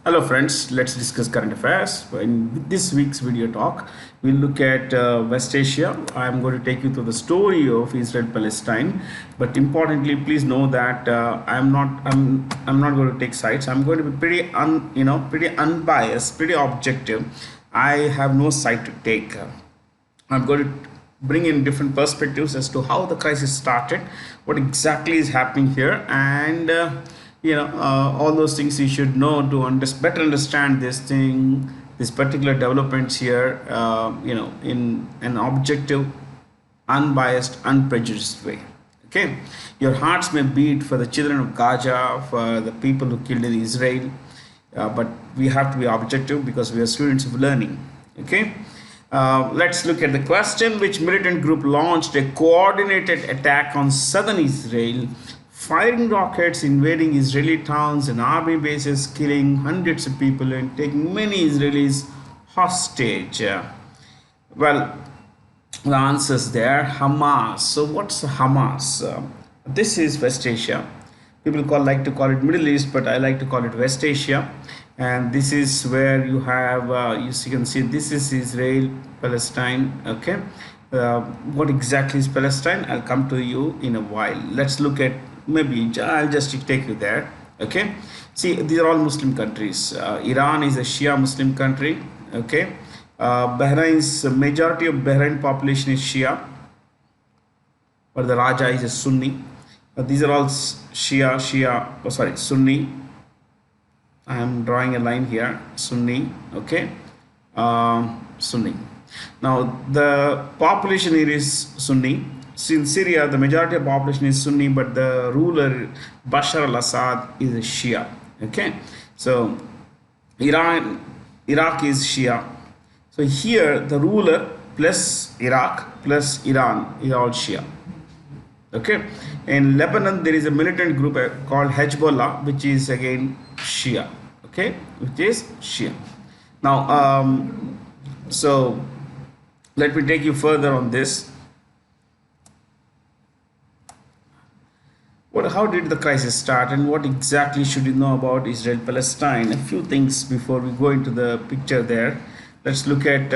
Hello friends, let's discuss current affairs. In this week's video talk, we'll look at West Asia. I'm going to take you through the story of Israel-Palestine. But importantly, please know that I'm not going to take sides. I'm going to be pretty unbiased, pretty objective. I have no side to take. I'm going to bring in different perspectives as to how the crisis started, what exactly is happening here, and all those things you should know to better understand this particular developments here, in an objective, unbiased, unprejudiced way. Okay, your hearts may beat for the children of Gaza, for the people who killed in Israel, but we have to be objective because we are students of learning. Okay. Let's look at the question. Which militant group launched a coordinated attack on southern Israel, firing rockets, invading Israeli towns and army bases, killing hundreds of people and taking many Israelis hostage? Well, the answer is there. Hamas. So what's Hamas? This is West Asia. People like to call it Middle East, but I like to call it West Asia. And this is where you have, you can see this is Israel, Palestine. Okay, what exactly is Palestine? I'll come to you in a while. Let's look at, maybe I'll just take you there. Okay, see, these are all Muslim countries. Iran is a Shia Muslim country. Okay, Bahrain's majority of Bahrain population is Shia, but the Raja is a Sunni. These are all Sunni. I am drawing a line here, Sunni. Okay, Sunni. Now the population here is Sunni. In Syria, the majority of population is Sunni, but the ruler Bashar al-Assad is a Shia. Okay, so Iraq is Shia. So here the ruler plus Iraq plus Iran is all Shia. Okay, in Lebanon there is a militant group called Hezbollah, which is again Shia. Okay, which is Shia. Now, so let me take you further on this. How did the crisis start, and what exactly should you know about Israel-Palestine? A few things before we go into the picture there. Let's look at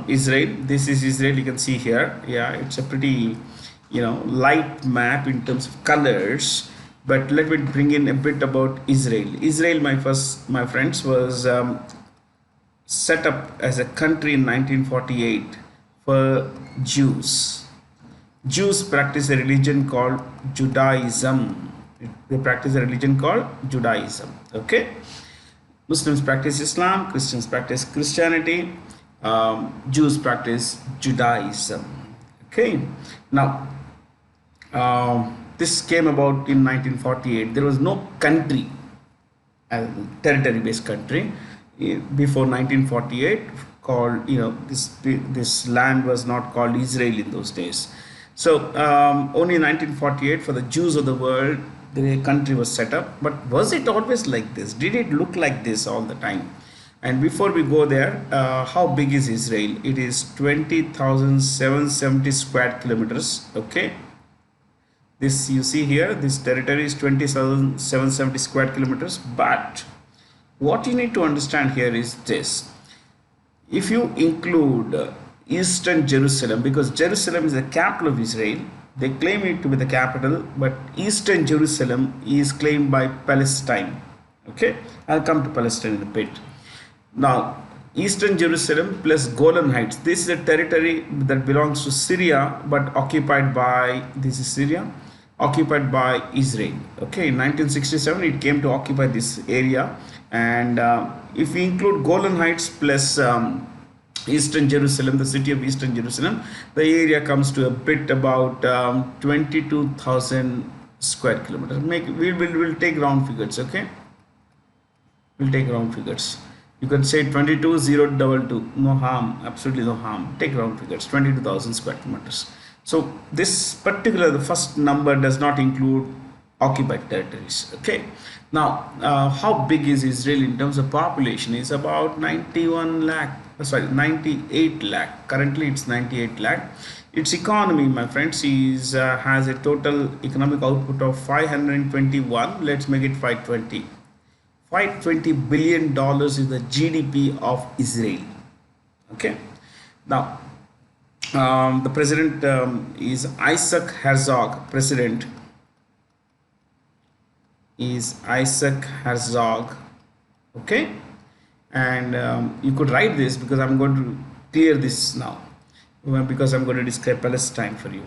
Israel. This is Israel. You can see here. Yeah, it's a pretty light map in terms of colors, but let me bring in a bit about Israel. Israel, my friends, was set up as a country in 1948 for Jews. Jews practice a religion called Judaism. They practice a religion called Judaism. Okay, Muslims practice Islam, Christians practice Christianity, Jews practice Judaism. Okay, now this came about in 1948. There was no country, a territory-based country, before 1948 called, this land was not called Israel in those days. So only in 1948 for the Jews of the world, the country was set up. But was it always like this? Did it look like this all the time? And before we go there, how big is Israel? It is 20,770 square kilometers. Okay, this you see here, this territory is 20,770 square kilometers. But what you need to understand here is this: if you include Eastern Jerusalem, because Jerusalem is the capital of Israel, they claim it to be the capital, but Eastern Jerusalem is claimed by Palestine. Okay, I'll come to Palestine in a bit. Now, Eastern Jerusalem plus Golan Heights, this is a territory that belongs to Syria, but occupied by, this is Syria, occupied by Israel. Okay, in 1967 it came to occupy this area, and if we include Golan Heights plus Eastern Jerusalem, the city of Eastern Jerusalem, the area comes to a bit about 22,000 square kilometers. We'll take round figures. Okay, we'll take round figures. You can say 22,022. No harm, absolutely no harm. Take round figures, 22,000 square kilometers. So this particular, the first number does not include occupied territories. Okay, now how big is Israel in terms of population? Is about 98 lakh. Currently it's 98 lakh. Its economy, my friends, is has a total economic output of 521. Let's make it 520. $520 billion is the GDP of Israel. Okay. Now, the president is Isaac Herzog. President is Isaac Herzog. Okay. And you could write this because I'm going to clear this now, because I'm going to describe Palestine for you.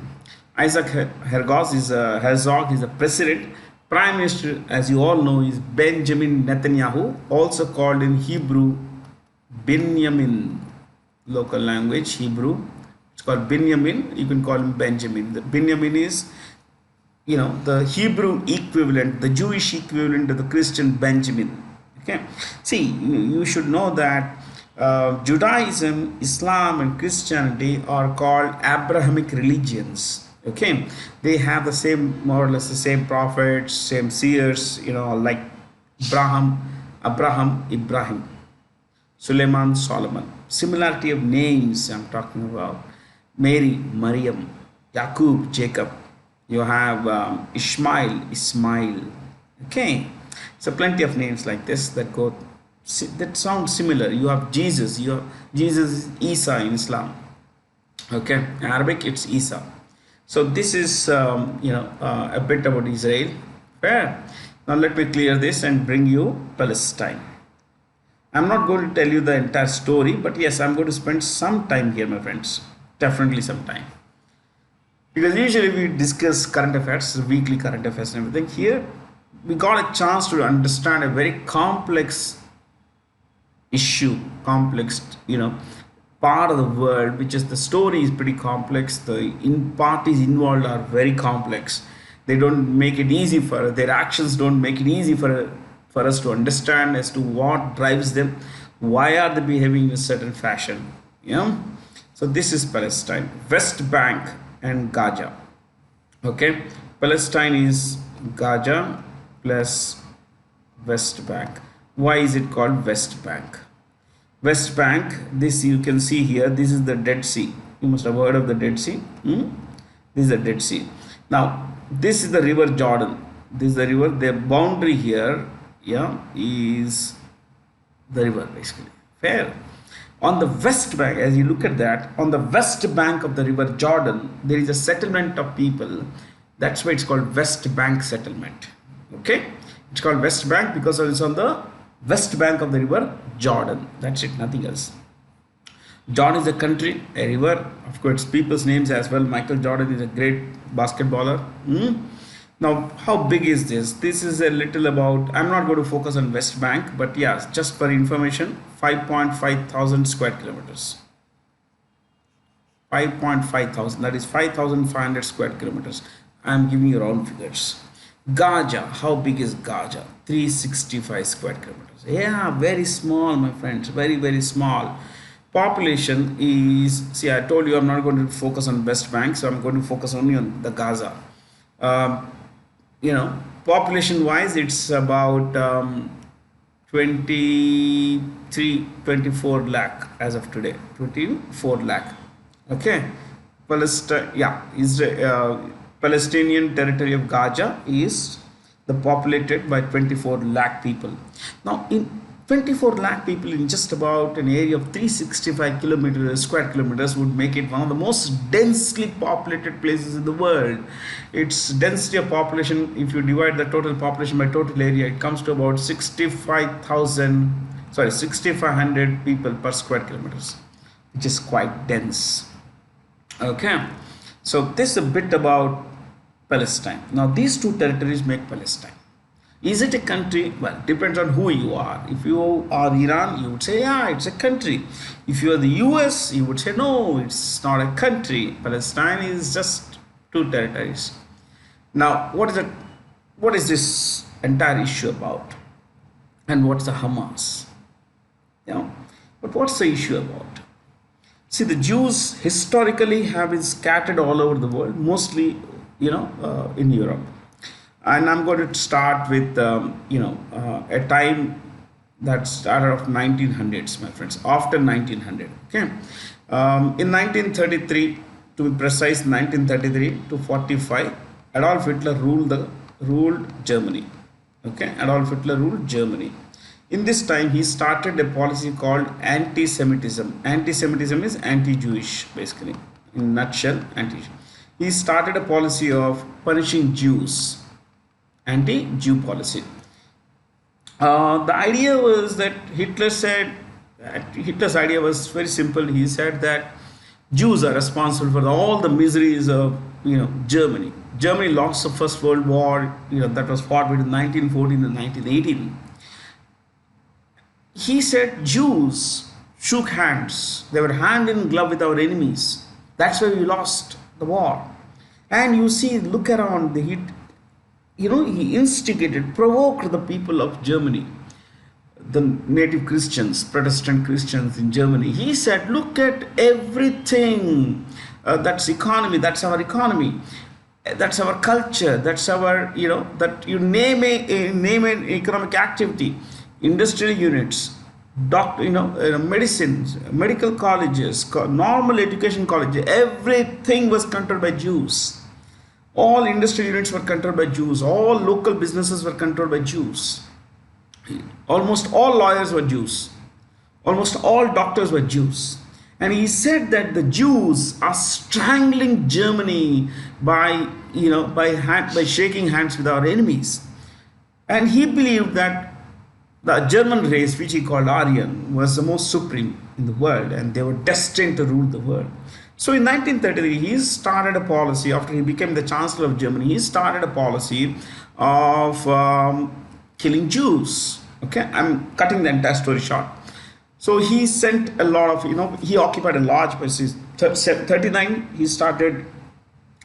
Isaac Herzog is the president. Prime Minister, as you all know, is Benjamin Netanyahu, also called in Hebrew Binyamin. Local language Hebrew, it's called Binyamin. You can call him Benjamin. The Binyamin is, the Hebrew equivalent, the Jewish equivalent of the Christian Benjamin. Okay, see, you should know that Judaism, Islam, and Christianity are called Abrahamic religions. Okay, they have the same, more or less the same prophets, same seers, like Abraham, Ibrahim, Suleiman, Solomon. Similarity of names I'm talking about. Mary, Maryam, Yaqub, Jacob. You have Ishmael, Ismail. Okay, so plenty of names like this that sound similar. You have Jesus. Jesus is Isa in Islam. Okay, in Arabic it's Isa. So this is a bit about Israel. Fair. Now let me clear this and bring you Palestine. I'm not going to tell you the entire story, but yes, I'm going to spend some time here, my friends. Definitely some time. Because usually we discuss current affairs, weekly current affairs and everything. Here, we got a chance to understand a very complex issue, complex, part of the world, which is the story is pretty complex. The parties involved are very complex. They don't make it easy their actions don't make it easy for us to understand as to what drives them, why are they behaving in a certain fashion. So this is Palestine, West Bank and Gaza. Okay, Palestine is Gaza plus West Bank. Why is it called West Bank? West Bank, this you can see here, this is the Dead Sea. You must have heard of the Dead Sea. This is the Dead Sea. Now this is the river Jordan. This is the river. The boundary here is the river, basically. Fair. On the west bank, as you look at that, on the west bank of the river Jordan, there is a settlement of people. That's why it's called West Bank settlement. Okay, it's called West Bank because it's on the west bank of the river Jordan. That's it, nothing else. Jordan is a country, a river, of course, people's names as well. Michael Jordan is a great basketballer. Now, how big is this? This is a little about, I'm not going to focus on West Bank, but yes, just for information, 5.5 thousand square kilometers. 5.5 thousand, that is 5,500 square kilometers. I'm giving you round figures. Gaza, how big is Gaza? 365 square kilometers. Yeah, very small, my friends, very, very small. Population is, see, I told you I'm not going to focus on West Bank, so I'm going to focus only on the Gaza. Population wise, it's about 24 lakh as of today. 24 lakh. Okay, Palestinian territory of Gaza is the populated by 24 lakh people. Now, in 24 lakh people in just about an area of 365 square kilometers would make it one of the most densely populated places in the world. Its density of population, if you divide the total population by total area, it comes to about 6,500 people per square kilometers, which is quite dense. Okay, so this is a bit about Palestine. Now these two territories make Palestine. Is it a country? Well, it depends on who you are. If you are Iran, you would say, yeah, it's a country. If you are the US, you would say, no, it's not a country. Palestine is just two territories. Now, what is this entire issue about? And what's the Hamas? But what's the issue about? See, the Jews historically have been scattered all over the world, mostly, in Europe. And I'm going to start with, a time that started of 1900s, my friends, after 1900. Okay, in 1933, to be precise, 1933 to 45, Adolf Hitler ruled Germany. Okay, Adolf Hitler ruled Germany. In this time, he started a policy called anti-Semitism. Anti-Semitism is anti-Jewish, basically. In a nutshell, anti. He started a policy of punishing Jews. Anti-Jew policy. The idea was that Hitler's idea was very simple. He said that Jews are responsible for all the miseries of Germany. Germany lost the First World War, that was fought between 1914 and 1918. He said Jews shook hands. They were hand in glove with our enemies. That's why we lost the war. And you see, look around, he instigated, provoked the people of Germany, the native Christians, Protestant Christians in Germany. He said, look at everything. That's economy. That's our economy. That's our culture. That's our, that you name an economic activity. Industrial units, medicines, medical colleges, normal education colleges, everything was controlled by Jews. All industrial units were controlled by Jews. All local businesses were controlled by Jews. Almost all lawyers were Jews. Almost all doctors were Jews. And he said that the Jews are strangling Germany by shaking hands with our enemies. And he believed that the German race, which he called Aryan, was the most supreme in the world, and they were destined to rule the world. So in 1933, he started a policy, after he became the Chancellor of Germany, he started a policy of killing Jews. Okay, I'm cutting the entire story short. So he sent a lot of, he occupied a large place. 39, he started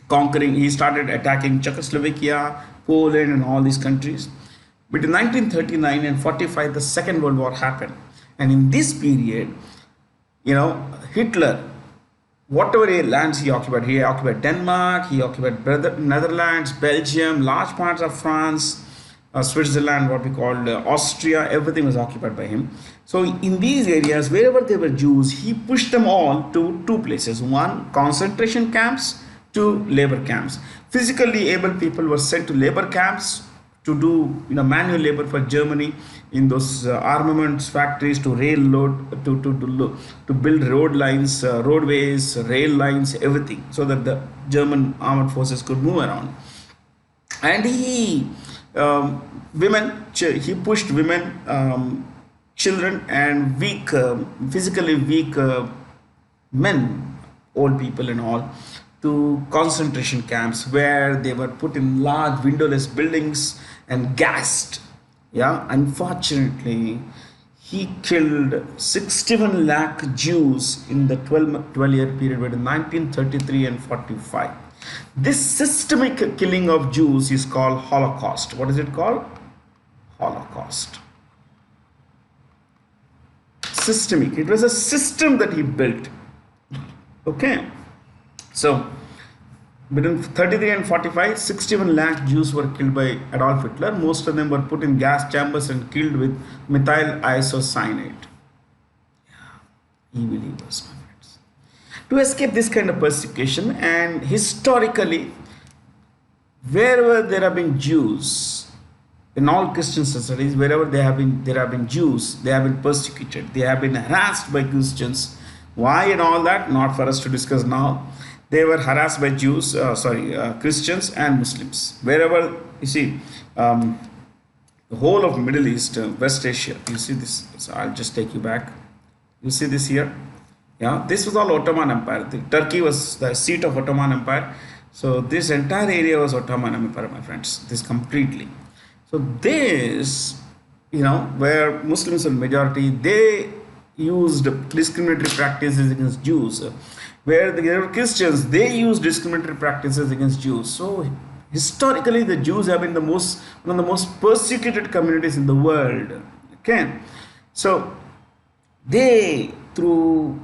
conquering, he started attacking Czechoslovakia, Poland, and all these countries. Between 1939 and 45, the Second World War happened. And in this period, Hitler, whatever lands he occupied Denmark, he occupied Netherlands, Belgium, large parts of France, Switzerland, what we called Austria, everything was occupied by him. So in these areas, wherever there were Jews, he pushed them all to two places. One, concentration camps, two, labor camps. Physically able people were sent to labor camps to do manual labor for Germany in those armaments factories, to rail load, to build road lines, roadways, rail lines, everything, so that the German armed forces could move around. And he pushed women, children, and weak, physically weak men, old people and all, to concentration camps where they were put in large windowless buildings and gassed. Unfortunately, he killed 61 lakh Jews in the 12-year period between 1933 and 45. This systemic killing of Jews is called Holocaust. What is it called? Holocaust. Systemic. It was a system that he built. Okay. So, between 33 and 45, 61 lakh Jews were killed by Adolf Hitler. Most of them were put in gas chambers and killed with methyl isocyanate. Evil evils, my friends. To escape this kind of persecution, and historically, wherever there have been Jews, in all Christian societies, wherever there have been Jews, they have been persecuted. They have been harassed by Christians. Why and all that? Not for us to discuss now. They were harassed by Christians and Muslims. Wherever, you see, the whole of Middle East, West Asia, you see this, so I'll just take you back. You see this here? This was all Ottoman Empire. Turkey was the seat of Ottoman Empire. So this entire area was Ottoman Empire, my friends, this completely. So this, where Muslims were majority, they used discriminatory practices against Jews. Where there were Christians, they used discriminatory practices against Jews. So historically, the Jews have been one of the most persecuted communities in the world. Okay, so they, through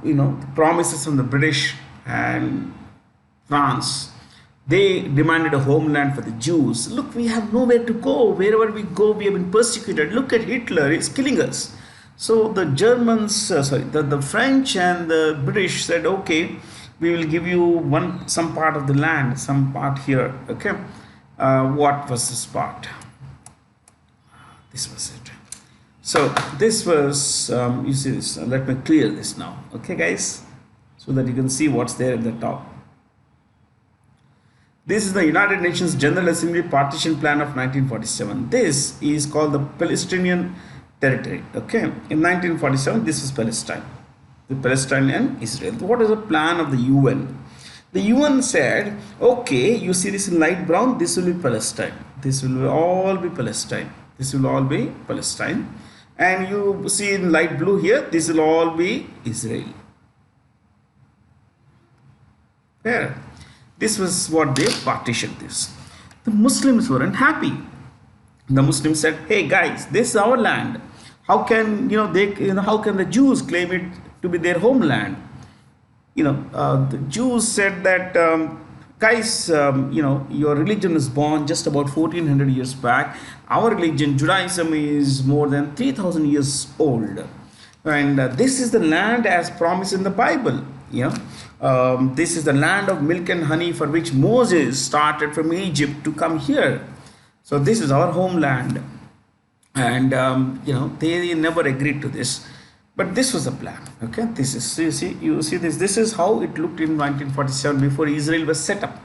promises from the British and France, they demanded a homeland for the Jews. Look, we have nowhere to go. Wherever we go, we have been persecuted. Look at Hitler; he's killing us. So the Germans, the French and the British said, okay, we will give you some part of the land, some part here. Okay, what was this part? This was it. So this was, you see this, let me clear this now, okay guys, so that you can see what's there at the top. This is the United Nations General Assembly Partition Plan of 1947. This is called the Palestinian Territory, okay. In 1947, this is Palestine, the Palestine and Israel. What is the plan of the UN? The UN said, okay, you see this in light brown, this will be Palestine, this will all be Palestine, this will all be Palestine. And you see in light blue here, this will all be Israel. There. This was what they partitioned this. The Muslims weren't happy. The Muslims said, hey guys, this is our land. How can, how can the Jews claim it to be their homeland? The Jews said that, guys, your religion is born just about 1400 years back. Our religion, Judaism, is more than 3000 years old. And this is the land as promised in the Bible. This is the land of milk and honey for which Moses started from Egypt to come here. So this is our homeland. And, they never agreed to this. But this was the plan, okay. This is, you see this. This is how it looked in 1947 before Israel was set up.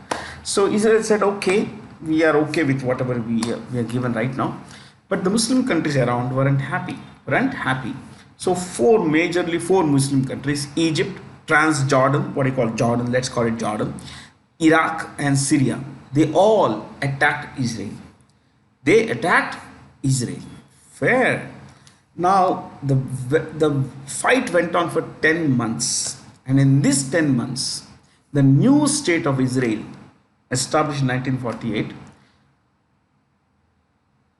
So Israel said, okay, we are okay with whatever we are given right now. But the Muslim countries around weren't happy. So four Muslim countries: Egypt, Transjordan, what you call Jordan, let's call it Jordan, Iraq, and Syria. They all attacked Israel. Fair. Now, the fight went on for 10 months. And in this 10 months, the new state of Israel, established in 1948,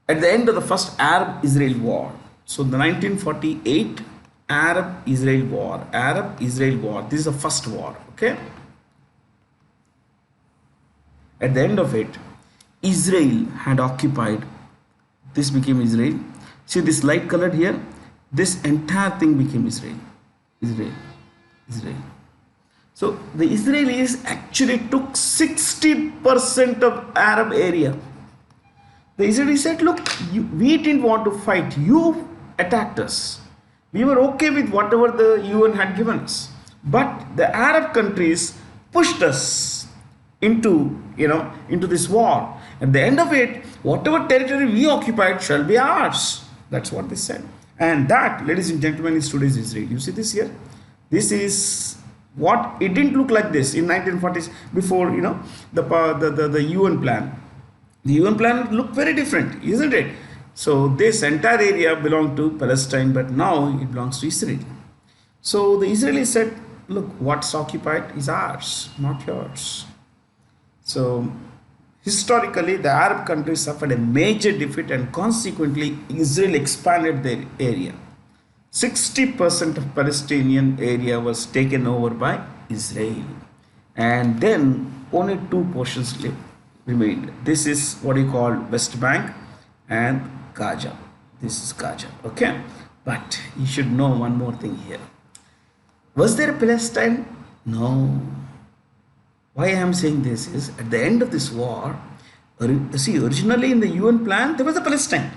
at the end of the first Arab-Israel war. So, the 1948 Arab-Israel war. This is the first war, okay? At the end of it, Israel had occupied, this became Israel. See this light colored here? This entire thing became Israel. So the Israelis actually took 60% of Arab area. The Israelis said, look, we didn't want to fight. You attacked us. We were okay with whatever the UN had given us. But the Arab countries pushed us into this war. At the end of it, whatever territory we occupied shall be ours. That's what they said. And that, ladies and gentlemen, is today's Israel. You see this here? This is what it didn't look like this in 1940s before, the UN plan. The UN plan looked very different, isn't it? So this entire area belonged to Palestine, but now it belongs to Israel. So the Israelis said, look, what's occupied is ours, not yours. So historically, the Arab countries suffered a major defeat and consequently Israel expanded their area. 60% of Palestinian area was taken over by Israel. And then only two portions remained. This is what you call West Bank and Gaza. This is Gaza, okay? But you should know one more thing here. Was there a Palestine? No. Why I am saying this is, at the end of this war, originally in the UN plan, there was a Palestine.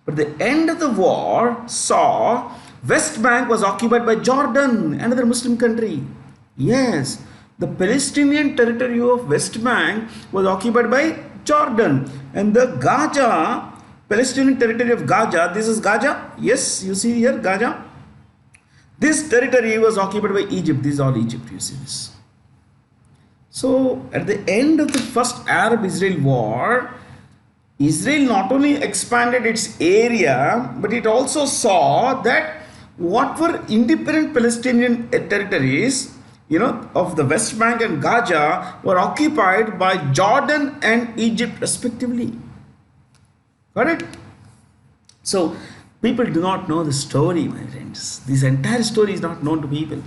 But the end of the war saw West Bank was occupied by Jordan, another Muslim country. Yes, the Palestinian territory of West Bank was occupied by Jordan. And the Gaza, Palestinian territory of Gaza, this is Gaza. Yes, you see here, Gaza. This territory was occupied by Egypt. This is all Egypt, you see this. So, at the end of the first Arab-Israel war, Israel not only expanded its area, but it also saw that what were independent Palestinian territories, of the West Bank and Gaza were occupied by Jordan and Egypt respectively. Got it? So, people do not know the story, my friends. This entire story is not known to people.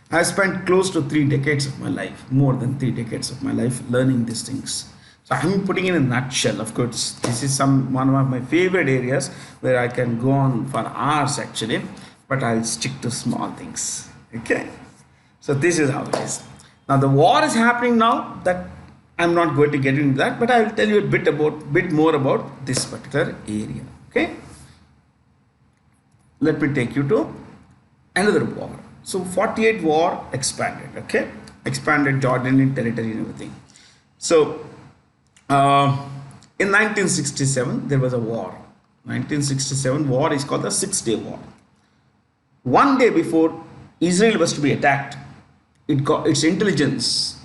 I spent close to 3 decades of my life, more than 3 decades of my life learning these things. So I'm putting it in a nutshell. Of course, this is one of my favorite areas where I can go on for hours actually, but I'll stick to small things. Okay. So this is how it is. Now the war is happening now. That I'm not going to get into that, but I'll tell you a bit more about this particular area. Okay. let me take you to another war. So 48 war expanded, okay, expanded Jordanian territory and everything. So in 1967 there was a war. 1967 war is called the 6-day war. One day before Israel was to be attacked, it got its intelligence,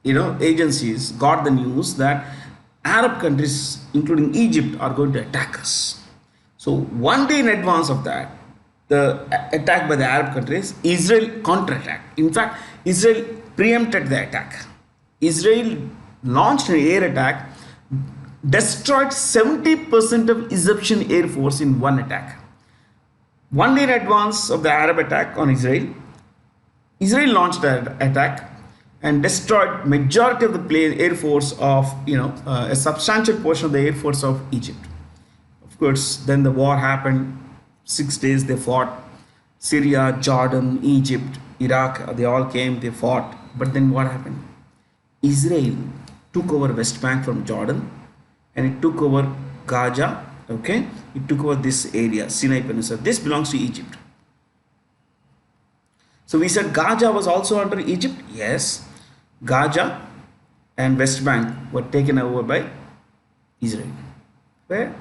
agencies got the news that Arab countries, including Egypt, are going to attack us. So one day in advance of that, the attack by the Arab countries, Israel counterattacked. In fact, Israel preempted the attack. Israel launched an air attack, destroyed 70% of Egyptian air force in one attack. One day in advance of the Arab attack on Israel, Israel launched an attack and destroyed majority of the air force of, a substantial portion of the air force of Egypt. Of course, then the war happened. 6 days they fought. Syria, Jordan, Egypt, Iraq, they all came, they fought. But then what happened? Israel took over West Bank from Jordan, and it took over Gaza, okay? It took over this area, Sinai Peninsula. This belongs to Egypt. So we said Gaza was also under Egypt. Yes, Gaza and West Bank were taken over by Israel. Where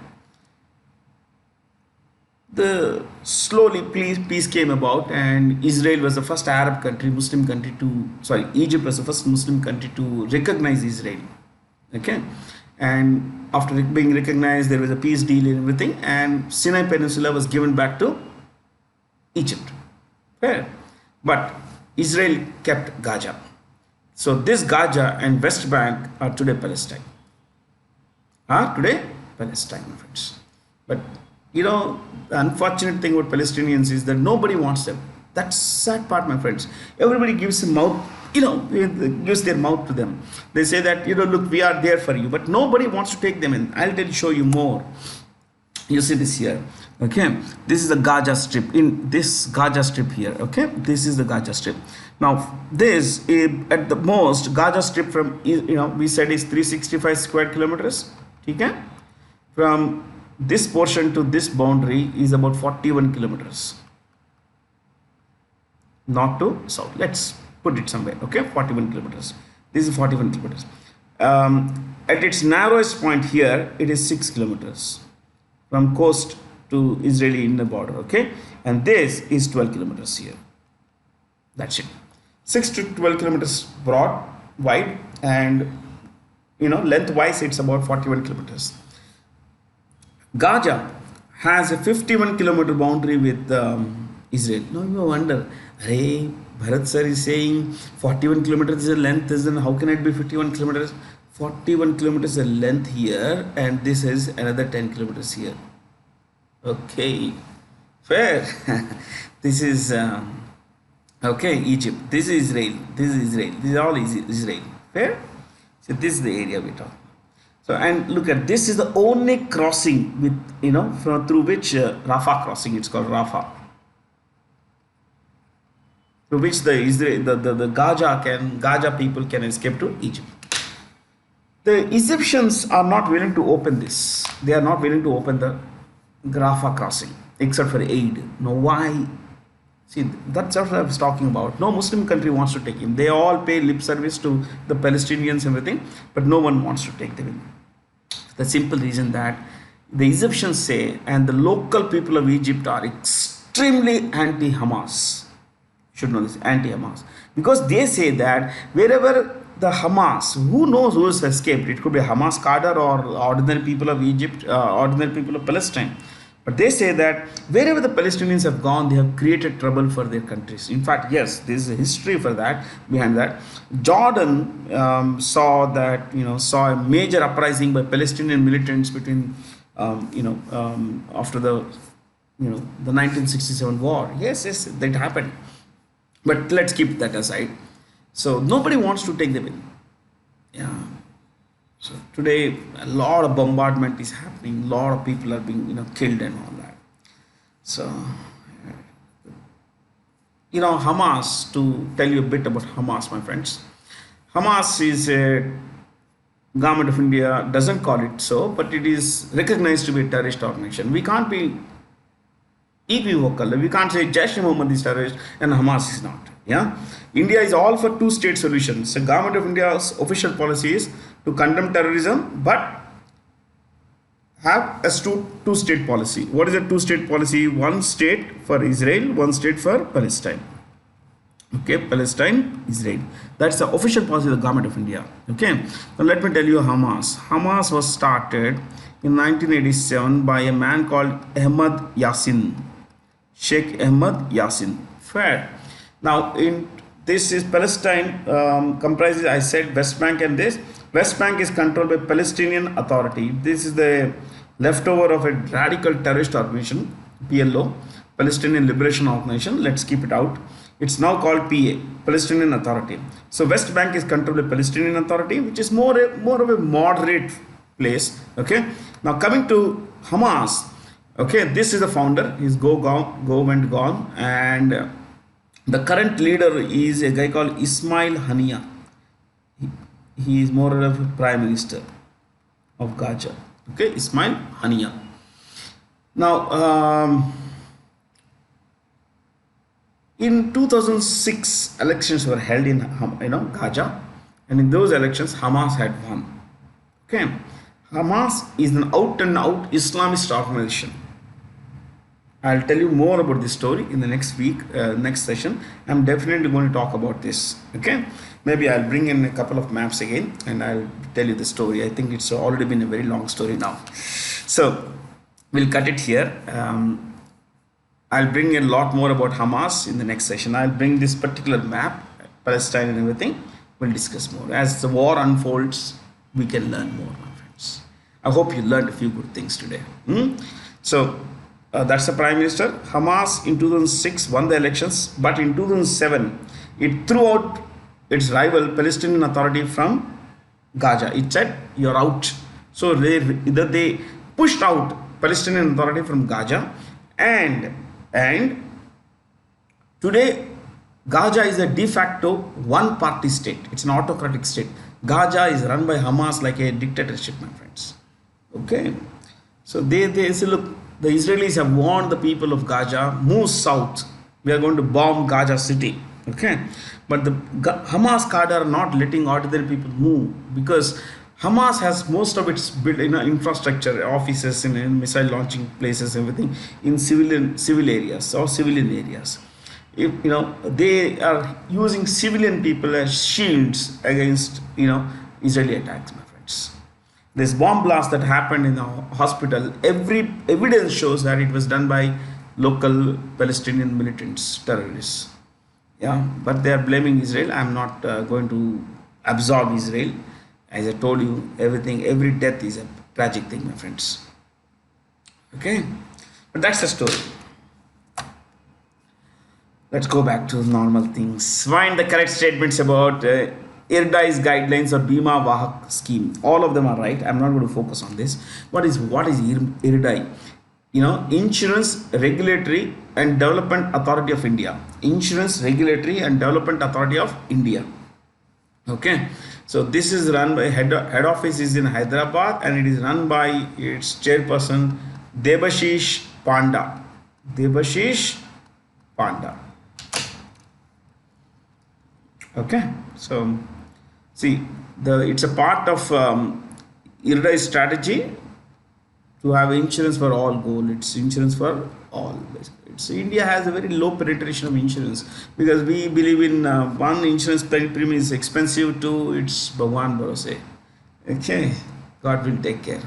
the slowly peace came about, and Israel was the first Arab country, Muslim country Egypt was the first Muslim country to recognize Israel. Okay, and after being recognized, there was a peace deal and everything, and Sinai Peninsula was given back to Egypt. Fair. But Israel kept Gaza. So this Gaza and West Bank are today Palestine. Today Palestine, my friends. But the unfortunate thing about Palestinians is that nobody wants them. That's sad part, my friends. Everybody gives a mouth, gives their mouth to them. They say that, look, we are there for you, but nobody wants to take them in. I'll show you more. You see this here, okay? This is the Gaza Strip. In this Gaza Strip here, okay? This is the Gaza Strip. Now, this at the most Gaza Strip from, we said is 365 square kilometers. Okay? From this portion to this boundary is about 41 kilometers. North to south. Let's put it somewhere, okay? 41 kilometers. This is 41 kilometers. At its narrowest point here, it is 6 kilometers. From coast to Israeli inner border, okay? And this is 12 kilometers here. That's it. 6 to 12 kilometers broad, wide, and lengthwise it's about 41 kilometers. Gaza has a 51 kilometer boundary with Israel. Now you wonder, hey, Bharat sir is saying 41 kilometers is the length, then how can it be 51 kilometers? 41 kilometers is the length here, and this is another 10 kilometers here. Okay, fair. This is okay, Egypt. This is Israel. This is Israel. This is all Israel. Fair. So this is the area we talk. So, and look at this is the only crossing with through which Rafah crossing. It's called Rafah. Through which the Gaza people can escape to Egypt. The Egyptians are not willing to open this. They are not willing to open the Rafah crossing except for aid. Now why? See, that's what I was talking about. No Muslim country wants to take him. They all pay lip service to the Palestinians and everything, but no one wants to take them in. The simple reason that the Egyptians say, and the local people of Egypt are extremely anti-Hamas. You should know this, anti-Hamas. Because they say that wherever the Hamas, who knows who has escaped? It could be Hamas cadre or ordinary people of Egypt, ordinary people of Palestine. But they say that wherever the Palestinians have gone, they have created trouble for their countries. In fact, yes, there is a history for that, behind that. Jordan saw a major uprising by Palestinian militants between, after the 1967 war. Yes, that happened. But let's keep that aside. So nobody wants to take them in. Yeah. So today a lot of bombardment is happening. A lot of people are being killed and all that. So Hamas, to tell you a bit about Hamas, my friends. Hamas is a government of India doesn't call it so, but it is recognized to be a terrorist organization. We can't be equivocal. We can't say Jaish e Mohammed is terrorist and Hamas is not. Yeah, India is all for two-state solutions. The government of India's official policy is to condemn terrorism, but have a two-state policy. What is a two-state policy? One state for Israel, one state for Palestine. Okay, Palestine, Israel. That's the official policy of the government of India. Okay, now let me tell you Hamas. Hamas was started in 1987 by a man called Ahmad Yassin, Sheikh Ahmad Yassin. Fair. Now, in this is Palestine comprises, I said, West Bank, and this West Bank is controlled by Palestinian Authority. This is the leftover of a radical terrorist organization, PLO, Palestinian Liberation Organization. Let's keep it out. It's now called PA, Palestinian Authority. So West Bank is controlled by Palestinian Authority, which is more of a moderate place. Okay. Now coming to Hamas. Okay, this is the founder. He's went gone, and the current leader is a guy called Ismail Haniyeh. He is more of a prime minister of Gaza. Okay, Ismail Haniyeh. Now, in 2006, elections were held in Gaza, and in those elections, Hamas had won. Okay, Hamas is an out-and-out Islamist organization. I'll tell you more about this story in the next week, next session. I'm definitely going to talk about this. Okay, maybe I'll bring in a couple of maps again and I'll tell you the story. I think it's already been a very long story now. So we'll cut it here. I'll bring a lot more about Hamas in the next session. I'll bring this particular map, Palestine and everything. We'll discuss more. As the war unfolds, we can learn more, my friends. I hope you learned a few good things today. So that's the Prime Minister. Hamas in 2006 won the elections, but in 2007 it threw out its rival Palestinian Authority from Gaza. It said, you're out. So they pushed out Palestinian Authority from Gaza, and today Gaza is a de facto one-party state. It's an autocratic state. Gaza is run by Hamas like a dictatorship, my friends. Okay, so they say, look, the Israelis have warned the people of Gaza, move south. We are going to bomb Gaza city. Okay, but the Hamas cadre are not letting ordinary people move, because Hamas has most of its built infrastructure, offices, in missile launching places, everything in civil areas or civilian areas. If they are using civilian people as shields against Israeli attacks, my friends. This bomb blast that happened in the hospital, every evidence shows that it was done by local Palestinian militants, terrorists. Yeah, but they are blaming Israel. I'm not going to absolve Israel. As I told you, every death is a tragic thing, my friends. Okay, but that's the story. Let's go back to normal things. Find the correct statements about IRDAI's guidelines or Bima Vahak scheme. All of them are right. I'm not going to focus on this. What is IRDAI? Insurance Regulatory and Development Authority of India. Insurance Regulatory and Development Authority of India. Okay. So this is run by head office is in Hyderabad, and it is run by its chairperson Debashish Panda. Debashish Panda. Okay. So see, it's a part of IRDAI's strategy to have insurance for all goal. It's insurance for all. India has a very low penetration of insurance, because we believe in one, insurance premium is expensive, two, it's Bhagwan Bharose. Okay, God will take care.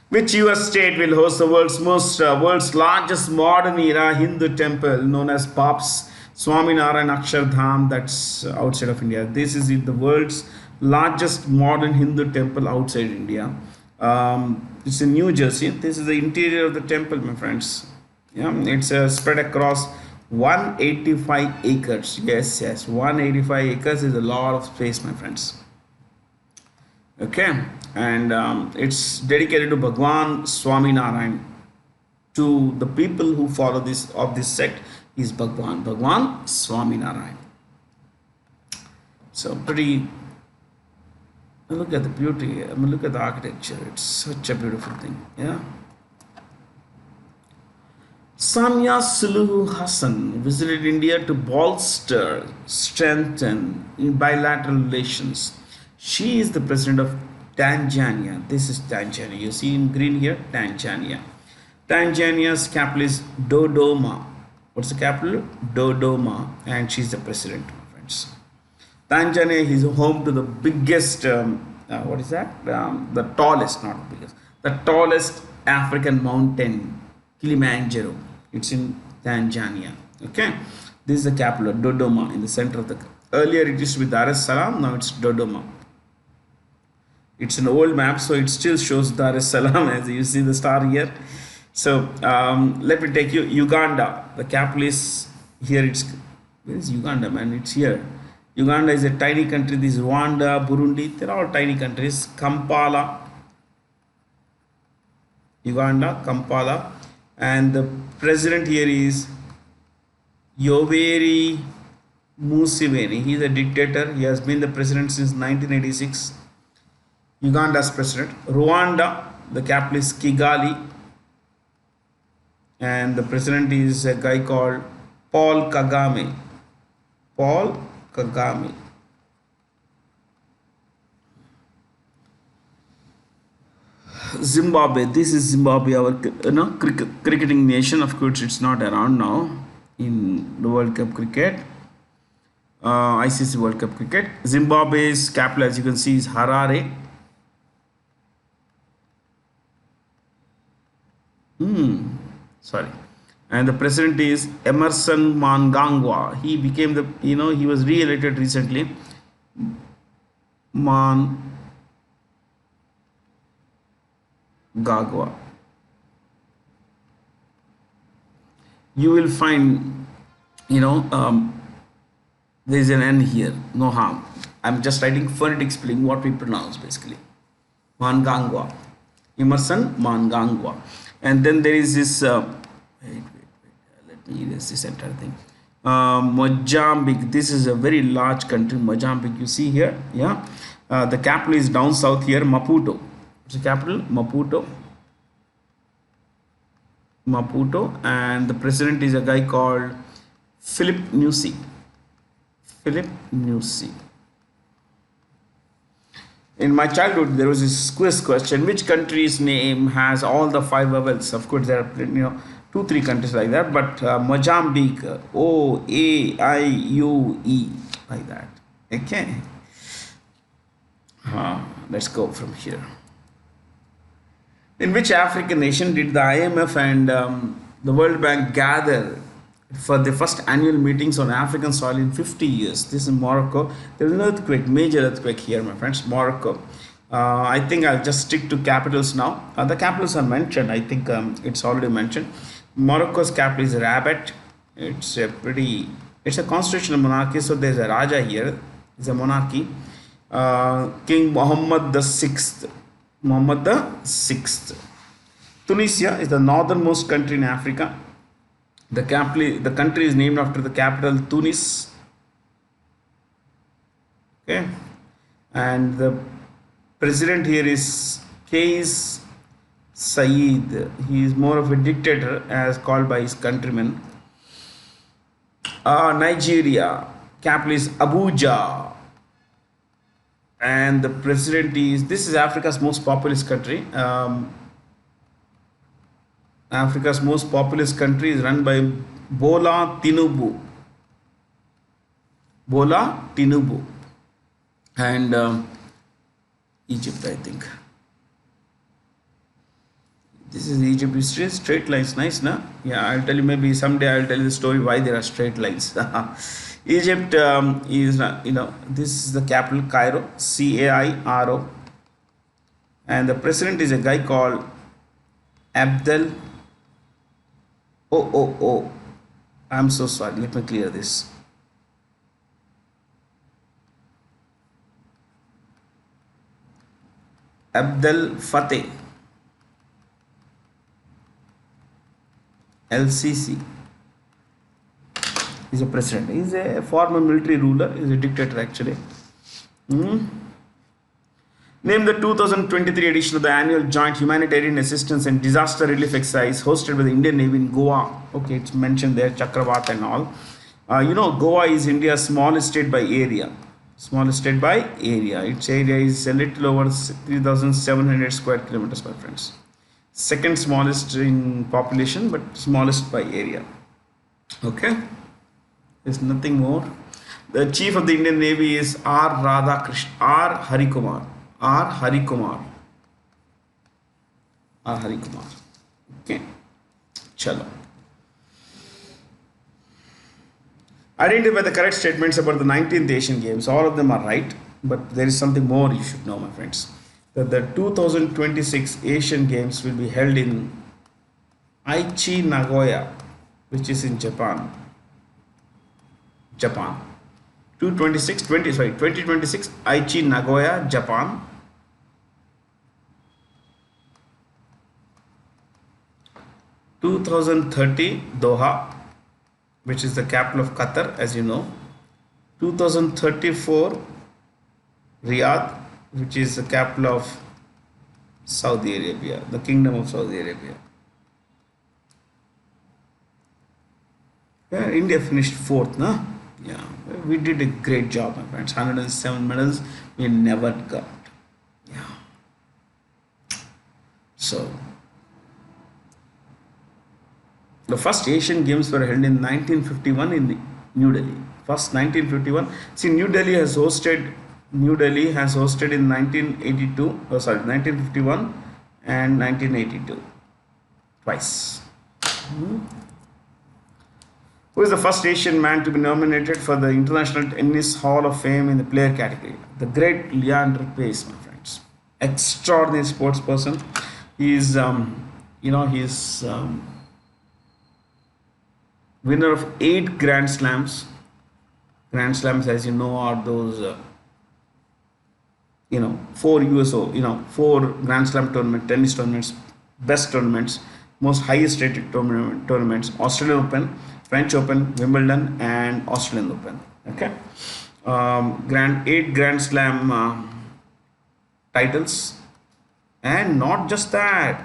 Which US state will host the world's largest modern era Hindu temple known as Paps Swaminarayan Akshardham? That's outside of India. This is the world's largest modern Hindu temple outside India. It's in New Jersey. This is the interior of the temple, my friends. Yeah, it's spread across 185 acres. Yes, 185 acres is a lot of space, my friends. Okay, and it's dedicated to Bhagwan Swaminarayan. To the people who follow this sect is Bhagwan Swaminarayan. So pretty. Look at the beauty. Look at the architecture. It's such a beautiful thing. Yeah. Samia Suluhu Hassan visited India to bolster, strengthen bilateral relations. She is the president of Tanzania. This is Tanzania. You see in green here, Tanzania. Tanzania's capital is Dodoma. What's the capital? Dodoma, and she's the president, my friends. Tanzania is home to the biggest, what is that? The tallest, not the biggest, the tallest African mountain, Kilimanjaro. It's in Tanzania. Okay, this is the capital, Dodoma, in the center of the. Earlier it used to be Dar es Salaam, now it's Dodoma. It's an old map, so it still shows Dar es Salaam as you see the star here. So let me take you Uganda. The capital is here. It's where is Uganda, man? It's here. Uganda is a tiny country. This is Rwanda, Burundi, they're all tiny countries. Kampala, Uganda, Kampala, and the president here is Yoweri Museveni. He's a dictator. He has been the president since 1986. Uganda's president. Rwanda, the capital is Kigali, and the president is a guy called Paul Kagame. Paul Kagame. Zimbabwe. This is Zimbabwe, our cricketing nation. Of course, it's not around now in the World Cup cricket, ICC World Cup cricket. Zimbabwe's capital, as you can see, is Harare. Sorry. And the president is Emerson Mnangagwa. He became the, he was re-elected recently. Mnangagwa. You will find, there is an N here, no harm. I'm just writing phonetic spelling, what we pronounce basically. Mnangagwa. Emerson Mnangagwa. And then there is this, let me erase this entire thing. Mozambique. This is a very large country, Mozambique. You see here, yeah. The capital is down south here, Maputo. What's the capital? Maputo. Maputo, and the president is a guy called Philip Nyusi. Philip Nyusi. In my childhood, there was this quiz question: which country's name has all the 5 vowels? Of course, there are 2-3 countries like that, but Mozambique, O-A-I-U-E, like that. Okay. Let's go from here. In which African nation did the IMF and the World Bank gather for the first annual meetings on African soil in 50 years? This is Morocco. There is an earthquake, major earthquake here, my friends, Morocco. I think I'll just stick to capitals now. The capitals are mentioned. I think it's already mentioned. Morocco's capital is Rabat. It's a constitutional monarchy, so there's a Raja here. It's a monarchy. King Mohammed VI. Mohammed VI. Tunisia is the northernmost country in Africa. The country is named after the capital Tunis. Okay, and the president here is Kais Saied. He is more of a dictator, as called by his countrymen. Nigeria, capital is Abuja, and the president is. This is Africa's most populous country. Africa's most populous country is run by Bola Tinubu. Bola Tinubu. And Egypt, I think. This is Egypt. It's straight lines. Nice, na? Yeah, I'll tell you, maybe someday I'll tell you the story why there are straight lines. Egypt is, this is the capital, Cairo, Cairo. And the president is a guy called Abdel. I'm so sorry. Let me clear this. Abdel Fattah LCC is a president. He's a former military ruler. He's a dictator actually. Name the 2023 edition of the annual Joint Humanitarian Assistance and Disaster Relief Exercise hosted by the Indian Navy in Goa. Okay, it's mentioned there, Chakravat and all. Goa is India's smallest state by area. Smallest state by area. Its area is a little over 3,700 square kilometers, my friends. Second smallest in population, but smallest by area. Okay, there's nothing more. The Chief of the Indian Navy is R. Harikumar. R. Harikumar. Okay, chalo. Identify the correct statements about the 19th Asian Games. All of them are right, but there is something more you should know, my friends. That the 2026 Asian Games will be held in Aichi, Nagoya, which is in Japan. 2026 Aichi, Nagoya, Japan. 2030 Doha, which is the capital of Qatar, as you know. 2034 Riyadh, which is the capital of Saudi Arabia, the Kingdom of Saudi Arabia. Yeah, India finished 4th, no? Yeah, we did a great job, my friends. 107 medals we never got. Yeah. So, the first Asian Games were held in 1951 in New Delhi. First 1951. See, New Delhi has hosted in 1951 and 1982. Twice. Who is the first Asian man to be nominated for the International Tennis Hall of Fame in the player category? The great Leander Paes, my friends. Extraordinary sports person. He is, winner of 8 Grand Slams. Grand Slams, as you know, are those, 4 USO, 4 Grand Slam tennis tournaments, best tournaments, most highest rated tournaments, Australian Open, French Open, Wimbledon, and Australian Open. Okay, 8 Grand Slam titles, and not just that,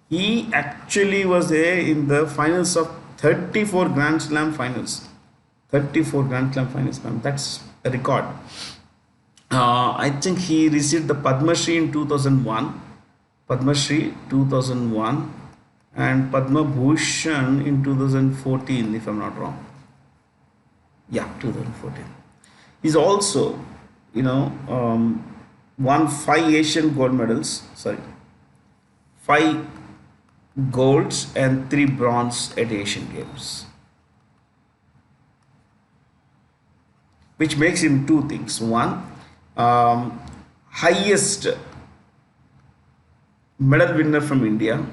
he actually was there in the finals of 34 Grand Slam finals. 34 Grand Slam finals, ma'am. That's a record. I think he received the Padma Shri in 2001. Padma Shri 2001. And Padma Bhushan in 2014, if I'm not wrong. Yeah, 2014. He's also, won 5 Asian gold medals. 5 golds and 3 bronze at Asian Games. Which makes him 2 things. One, highest medal winner from India.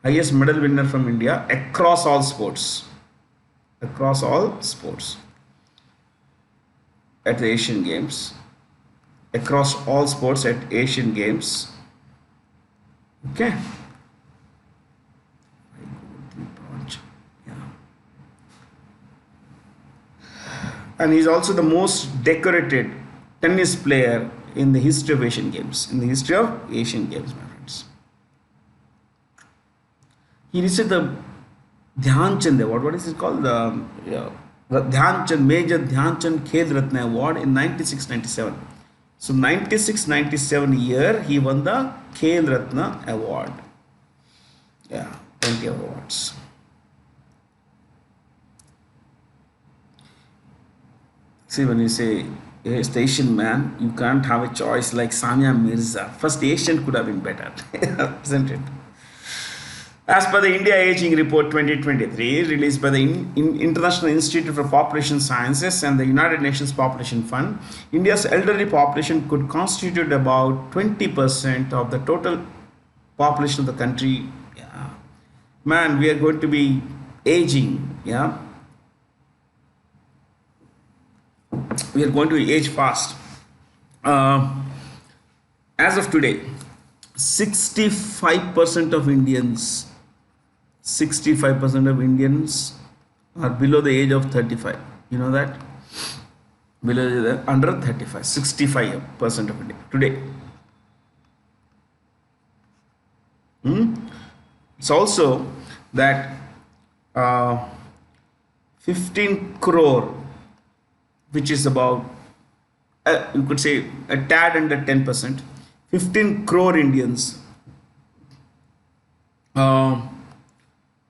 Highest medal winner from India across all sports. Across all sports. At the Asian Games. Across all sports at Asian Games. Okay. And he's also the most decorated tennis player in the history of Asian Games. In the history of Asian Games, my friends. He received the Dhyan Chand Award. What is it called? The Dhyan Chand, Major Dhyan Chand Khel Ratna Award in 96-97. So 96-97 year he won the Khel Ratna Award. Yeah, plenty of awards. See, when you say a Asian man, you can't have a choice like Samia Mirza. First Asian could have been better, isn't it? As per the India Aging Report 2023, released by the International Institute for Population Sciences and the United Nations Population Fund, India's elderly population could constitute about 20% of the total population of the country. Yeah. Man, we are going to be aging. Yeah. We are going to age fast. As of today, 65% of Indians are below the age of 35. You know that? below the under 35, 65% of India today. It's also that 15 crore, which is about you could say a tad under 10%. 15 crore Indians are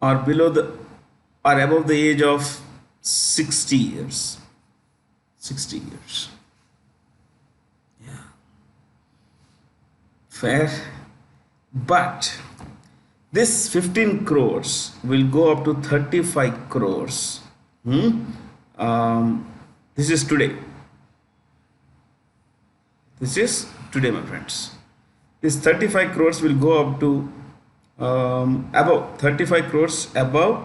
below the are above the age of 60 years. 60 years. Yeah. Fair. But this 15 crores will go up to 35 crores. This is today. This is today, my friends. This 35 crores will go up to above 35 crores above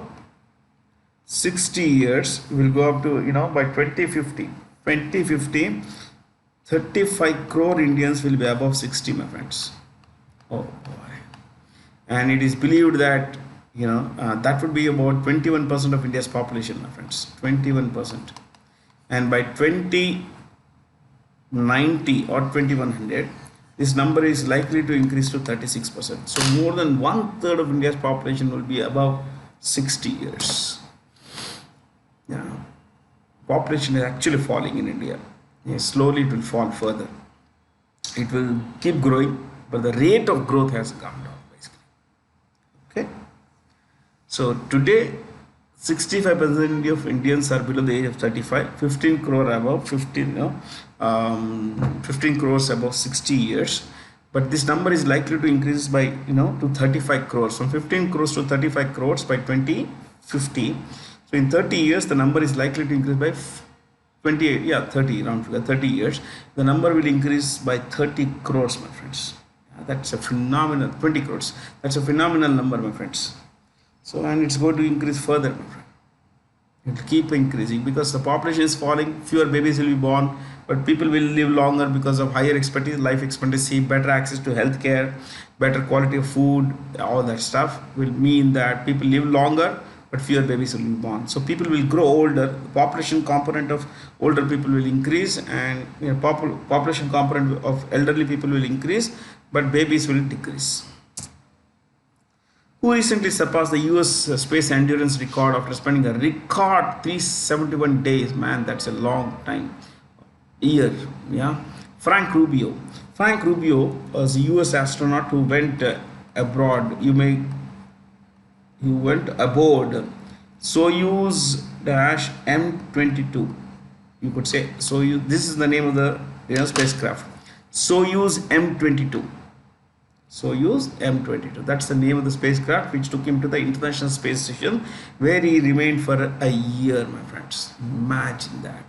60 years will go up to, by 2050. 35 crore Indians will be above 60, my friends. Oh boy. And it is believed that that would be about 21% of India's population, my friends. 21%. And by 2090 or 2100, this number is likely to increase to 36%. So more than 1/3 of India's population will be above 60 years. Yeah. Population is actually falling in India. Slowly it will fall further. It will keep growing, but the rate of growth has come down basically. Okay. So today 65% of Indians are below the age of 35, 15 crore above 15 crores above 60 years. But this number is likely to increase by to 35 crores, from 15 crores to 35 crores by 2050. So in 30 years the number is likely to increase by 30 years. The number will increase by 30 crores, my friends. That's a phenomenal 20 crores. That's a phenomenal number, my friends. So, and it's going to increase further, my friend. It will keep increasing because the population is falling, fewer babies will be born, but people will live longer because of higher life expectancy, better access to healthcare, better quality of food. All that stuff will mean that people live longer, but fewer babies will be born. So people will grow older. The population component of older people will increase, and population component of elderly people will increase, but babies will decrease. Who recently surpassed the US space endurance record after spending a record 371 days? Man, that's a long time. Year. Yeah. Frank Rubio. Frank Rubio was a US astronaut who went abroad. He went aboard Soyuz M22. You could say Soyuz. This is the name of the spacecraft. Soyuz M22. Soyuz M22. That's the name of the spacecraft which took him to the International Space Station, where he remained for a year, my friends. Imagine that.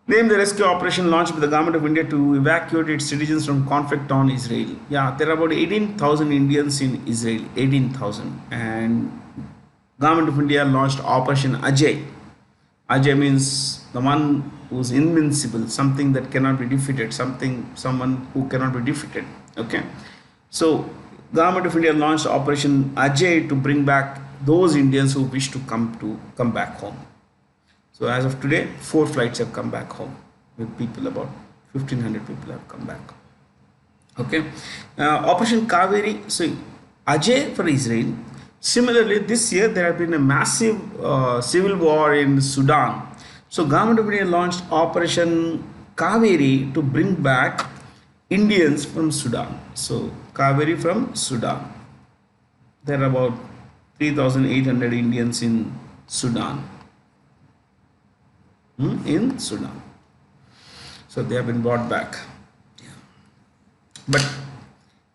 Name the rescue operation launched by the government of India to evacuate its citizens from conflict on Israel. Yeah, there are about 18,000 Indians in Israel. 18,000. And government of India launched Operation Ajay. Ajay means the one who's invincible, something that cannot be defeated, someone who cannot be defeated. Okay. So government of India launched Operation Ajay to bring back those Indians who wish to come back home. So as of today, 4 flights have come back home with people, about 1,500 people have come back. Okay. Operation Kaveri, so Ajay for Israel. Similarly, this year there have been a massive civil war in Sudan. So government of India launched Operation Kaveri to bring back Indians from Sudan. So Kaveri from Sudan. There are about 3,800 Indians in Sudan. In Sudan. So they have been brought back. But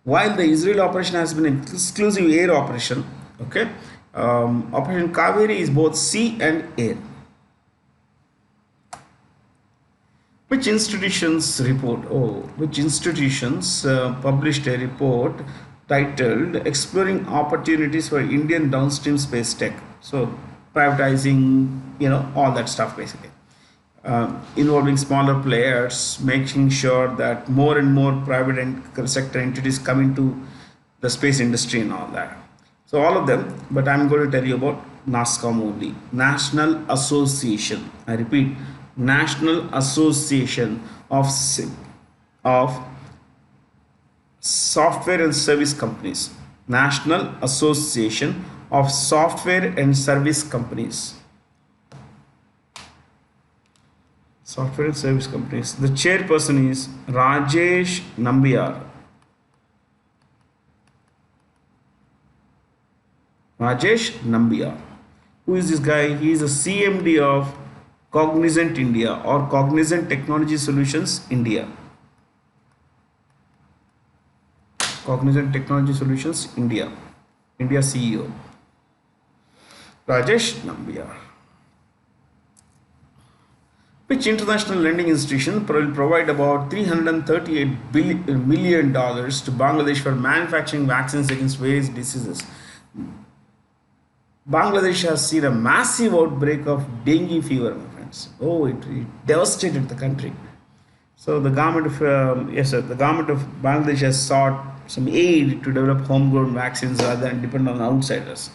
while the Israel operation has been an exclusive air operation, okay, Operation Kaveri is both sea and air. Which institutions published a report titled Exploring Opportunities for Indian Downstream Space Tech? So privatizing, all that stuff basically. Involving smaller players, making sure that more and more private sector entities come into the space industry and all that. So all of them, but I'm going to tell you about NASCOM only. National Association. I repeat, National Association of Software and Service Companies. National Association of Software and Service Companies. Software and Service Companies. The chairperson is Rajesh Nambiar. Rajesh Nambiar. Who is this guy? He is a CMD of Cognizant India or Cognizant Technology Solutions India. Cognizant Technology Solutions India. India CEO. Rajesh Nambiar. Which international lending institution will provide about $338 million to Bangladesh for manufacturing vaccines against various diseases? Bangladesh has seen a massive outbreak of dengue fever, my friends. Oh, it devastated the country. So the government of the government of Bangladesh has sought some aid to develop homegrown vaccines rather than depend on outsiders.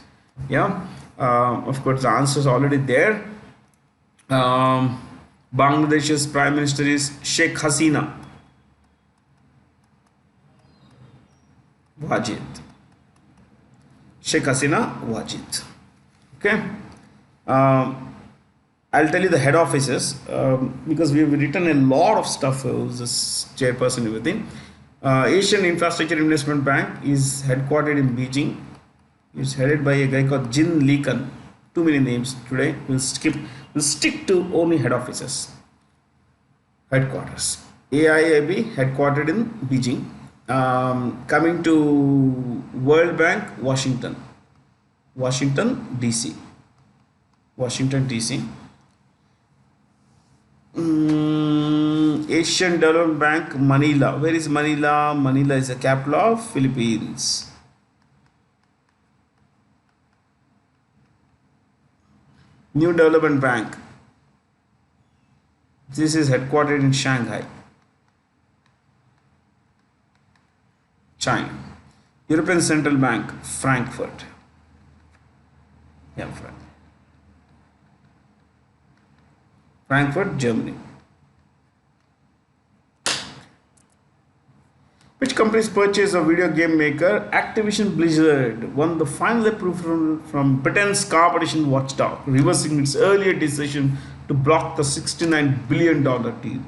Yeah, of course the answer is already there. Bangladesh's Prime Minister is Sheikh Hasina Wajid. Sheikh Hasina Wajid. Okay. I'll tell you the head offices because we've written a lot of stuff. Who's this chairperson within? Asian Infrastructure Investment Bank is headquartered in Beijing. It's headed by a guy called Jin Lekan. Too many names today. We'll stick to only head offices. Headquarters. AIIB headquartered in Beijing. Coming to World Bank, Washington DC. Asian Development Bank, Manila. Where is Manila? Manila is the capital of Philippines. New Development Bank. This is headquartered in Shanghai, China. European Central Bank, Frankfurt. Yeah, Frankfurt, Germany. Which company's purchase of video game maker Activision Blizzard won the final approval from Britain's competition watchdog, reversing its earlier decision to block the $69 billion deal.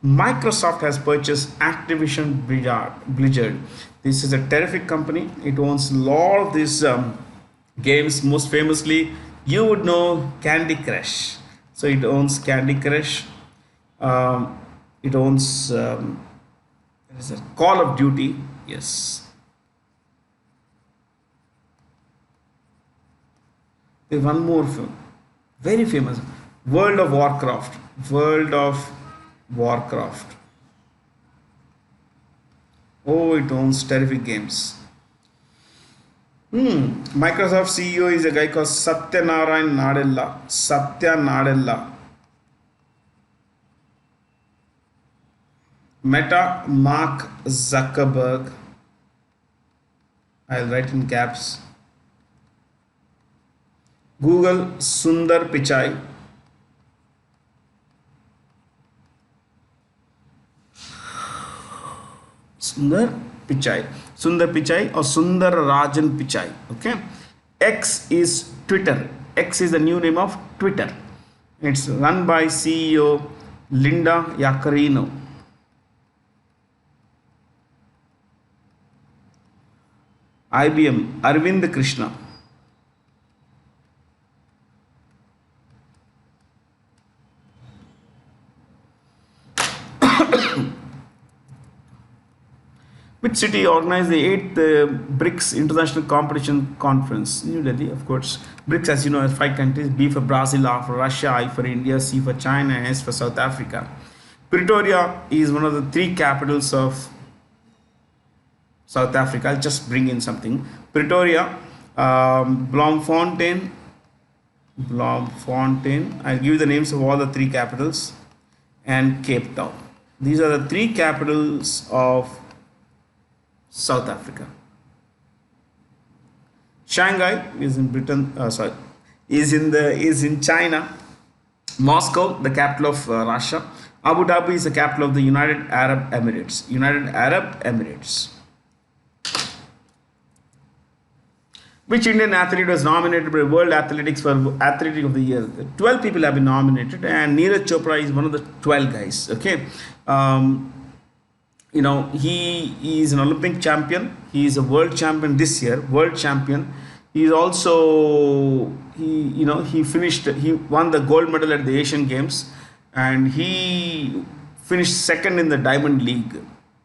Microsoft has purchased Activision Blizzard. This is a terrific company. It owns a lot of these games. Most famously, you would know Candy Crush. So it owns Candy Crush. It owns Call of Duty. Yes. There's one more film, very famous, World of Warcraft. Oh, it owns terrific games. Microsoft CEO is a guy called Satya Nadella. Meta, Mark Zuckerberg. I'll write in caps. Google, Sundar Pichai. Sundar Pichai or Sundar Rajan Pichai. Okay. X is Twitter. X is the new name of Twitter. It's run by CEO Linda Yaccarino. IBM, Arvind Krishna. Which city organized the 8th BRICS International Competition Conference? New Delhi, of course. BRICS, as you know, has 5 countries: B for Brazil, R for Russia, I for India, C for China, S for South Africa. Pretoria is one of the 3 capitals of South Africa. I'll just bring in something. Pretoria, Bloemfontein. I'll give you the names of all the 3 capitals, and Cape Town. These are the 3 capitals of South Africa. Shanghai is in Britain. is in China. Moscow, the capital of Russia. Abu Dhabi is the capital of the United Arab Emirates. United Arab Emirates. Which Indian athlete was nominated by World Athletics for Athletic of the Year? 12 people have been nominated, and Neeraj Chopra is one of the 12 guys. Okay, he is an Olympic champion. He is a world champion this year. World champion. He is also he won the gold medal at the Asian Games, and he finished second in the Diamond League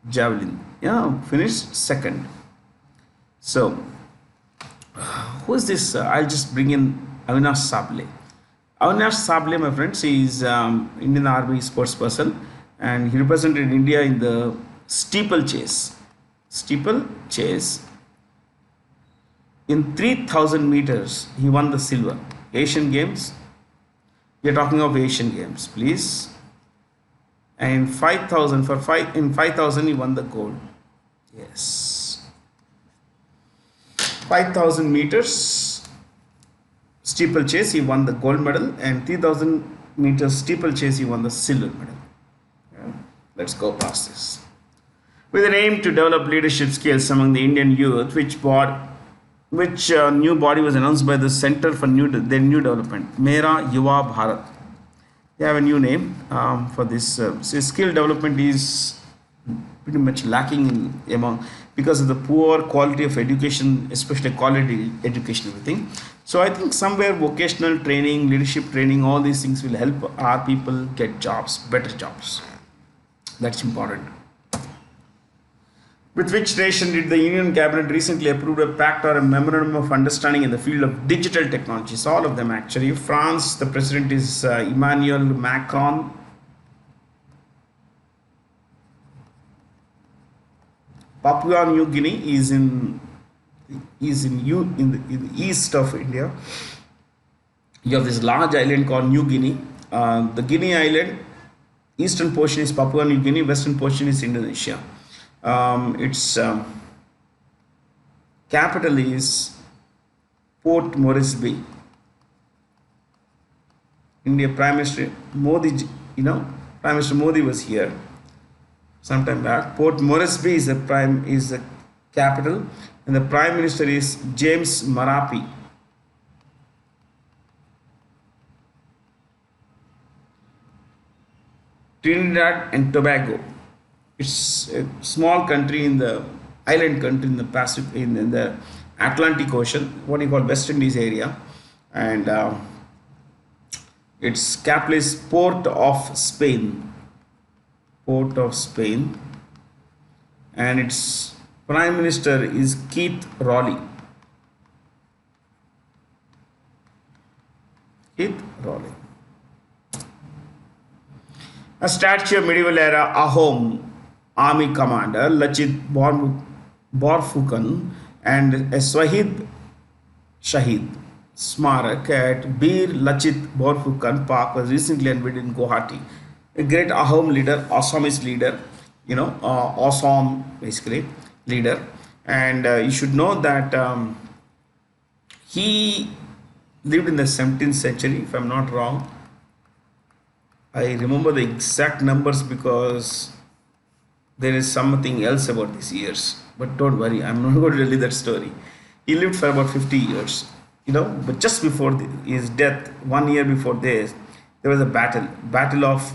javelin. Yeah, finished second. So, who is this? I'll just bring in Avinash Sable. Avinash Sable, my friends, he is Indian Army sports person, and he represented India in the steeplechase. Steeplechase. In 3000 meters, he won the silver. Asian Games. We are talking of Asian Games, please. And in 5000 he won the gold. Yes. 5000 meters steeplechase, he won the gold medal, and 3000 meters steeplechase, he won the silver medal. Yeah. Let's go past this. With an aim to develop leadership skills among the Indian youth, which new body was announced by the Center for New Development, Mera Yuva Bharat. They have a new name for this. Skill development is pretty much lacking because of the poor quality of education, especially quality education, everything. So I think somewhere vocational training, leadership training, all these things will help our people get jobs, better jobs. That's important. With which nation did the Union Cabinet recently approve a pact or a memorandum of understanding in the field of digital technologies? All of them actually. France, the president is Emmanuel Macron. Papua New Guinea is in the east of India. You have this large island called New Guinea. The Guinea Island, eastern portion is Papua New Guinea, western portion is Indonesia. Its capital is Port Moresby. India Prime Minister Modi, Prime Minister Modi was here sometime back. Port Moresby is the capital, and the Prime Minister is James Marape. Trinidad and Tobago. It's a small country in the island country in the Pacific, in the Atlantic Ocean, what you call West Indies area, and its capital is Port of Spain. Port of Spain, and its Prime Minister is Keith Rowley. Keith Rowley. A statue of medieval era Ahom Army Commander Lachit Borfukan and a Shahid Smarak at Bir Lachit Borfukan Park was recently unveiled in Guwahati. A great Ahom leader, Assamese leader, Assam basically leader, and you should know that he lived in the 17th century, if I'm not wrong. I remember the exact numbers because there is something else about these years, but don't worry, I'm not going to tell you that story. He lived for about 50 years, but just before his death, 1 year before this, there was a battle of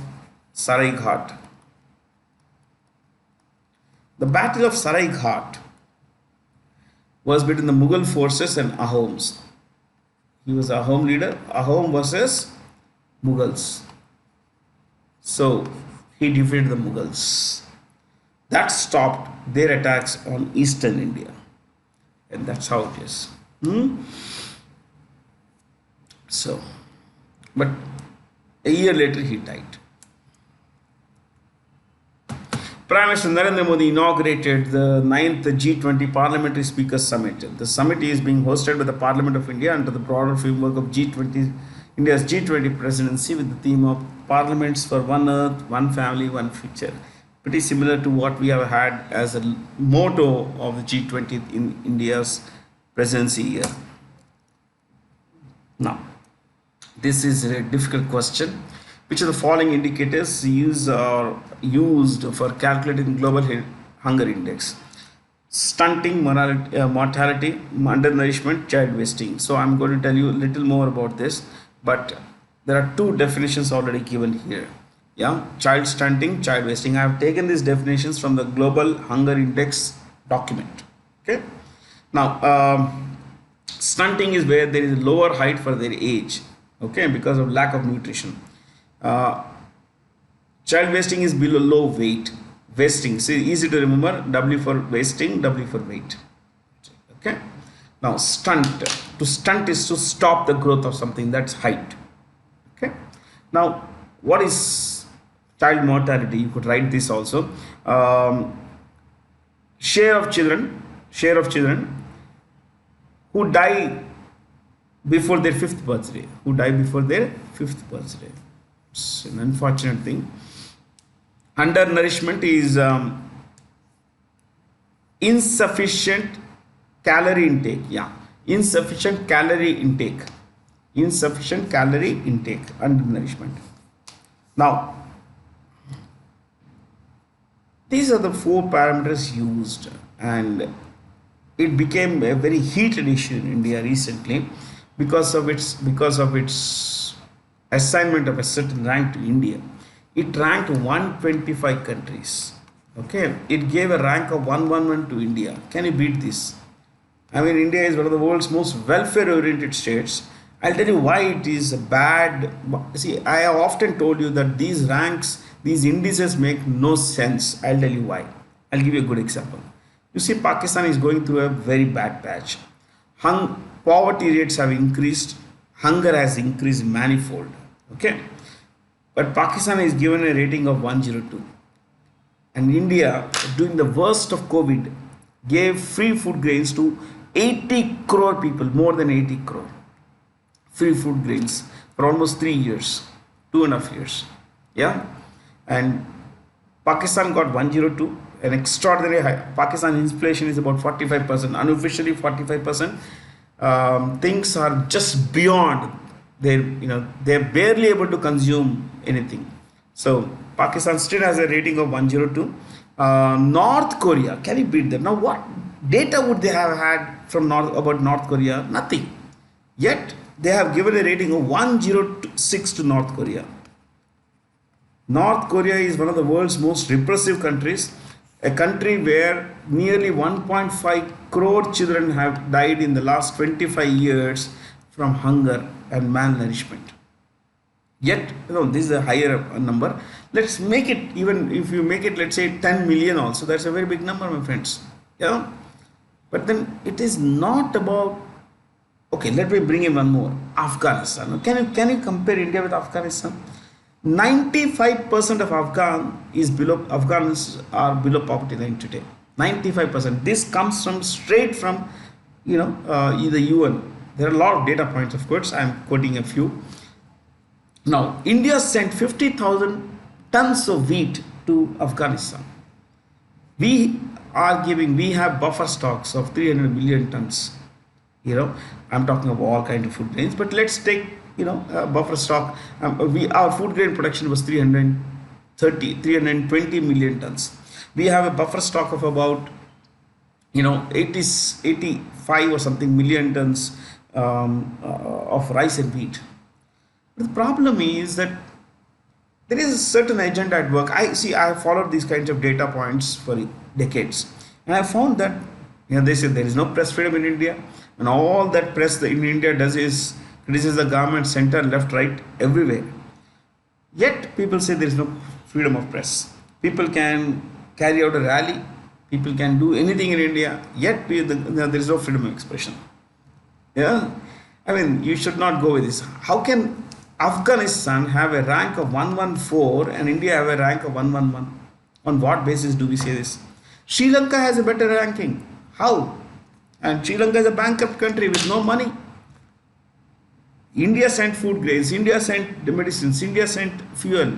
Sarai Ghat. The battle of Sarai Ghat was between the Mughal forces and Ahoms. He was a Ahom leader, Ahom versus Mughals. So he defeated the Mughals. That stopped their attacks on eastern India, and that's how it is. So, but a year later he died. Prime Minister Narendra Modi inaugurated the 9th G20 Parliamentary Speakers Summit. The summit is being hosted by the Parliament of India under the broader framework of G20, India's G20 presidency, with the theme of Parliaments for One Earth, One Family, One Future. Pretty similar to what we have had as a motto of the G20 in India's presidency year. Now, This is a difficult question. Which of the following indicators are used for calculating global hunger index? Stunting, mortality, undernourishment, child wasting. So I'm going to tell you a little more about this, but there are two definitions already given here. Yeah, child stunting, child wasting. I have taken these definitions from the global hunger index document. Okay. Now, stunting is where there is lower height for their age, okay, because of lack of nutrition. Child wasting is below low weight. Wasting, see, easy to remember, W for wasting, W for weight. Okay. Now, stunt. To stunt is to stop the growth of something, that's height. Okay. Now, what is child mortality? You could write this also. Share of children who die before their fifth birthday. It's an unfortunate thing. Undernourishment is insufficient calorie intake. Yeah, insufficient calorie intake. Undernourishment. Now, these are the four parameters used, and it became a very heated issue in India recently because of its assignment of a certain rank to India. It ranked 125 countries. Okay, it gave a rank of 111 to India. Can you beat this? I mean, India is one of the world's most welfare-oriented states. I'll tell you why it is bad. See, I have often told you that these ranks, these indices make no sense. I'll tell you why. I'll give you a good example. You see, Pakistan is going through a very bad patch. Poverty rates have increased. Hunger has increased manifold. Okay. But Pakistan is given a rating of 102. And India, during the worst of COVID, gave free food grains to 80 crore people, more than 80 crore. Free food grains for almost 3 years, 2.5 years. Yeah. And Pakistan got 102, an extraordinary high. Pakistan inflation is about 45%, unofficially 45%. Things are just beyond. They're barely able to consume anything. So Pakistan still has a rating of 102. North Korea, can you beat them? Now, what data would they have had from about North Korea? Nothing. Yet they have given a rating of 106 to North Korea. North Korea is one of the world's most repressive countries, a country where nearly 1.5 crore children have died in the last 25 years from hunger and malnourishment. Yet, this is a higher number. Let's make it, even if you make it, let's say 10 million also, that's a very big number, my friends. Yeah. But then it is not about, okay, let me bring in one more. Afghanistan. Can you compare India with Afghanistan? 95% of Afghans are below poverty line today. 95%. This comes straight from the UN. There are a lot of data points, of course. I am quoting a few. Now, India sent 50,000 tons of wheat to Afghanistan. We have buffer stocks of 300 million tons. I'm talking of all kinds of food grains, but let's take, a buffer stock. Our food grain production was 320 million tons. We have a buffer stock of about, 85 or something million tons of rice and wheat. The problem is that there is a certain agenda at work. I have followed these kinds of data points for decades, and I found that they say there is no press freedom in India, and all that press in India does is criticize the government, center, left, right, everywhere. Yet people say there is no freedom of press. People can carry out a rally, people can do anything in India, yet there is no freedom of expression. Yeah, I mean, you should not go with this. How can Afghanistan have a rank of 114 and India have a rank of 111? On what basis do we say this? Sri Lanka has a better ranking. How? And Sri Lanka is a bankrupt country with no money. India sent food grains, India sent the medicines, India sent fuel.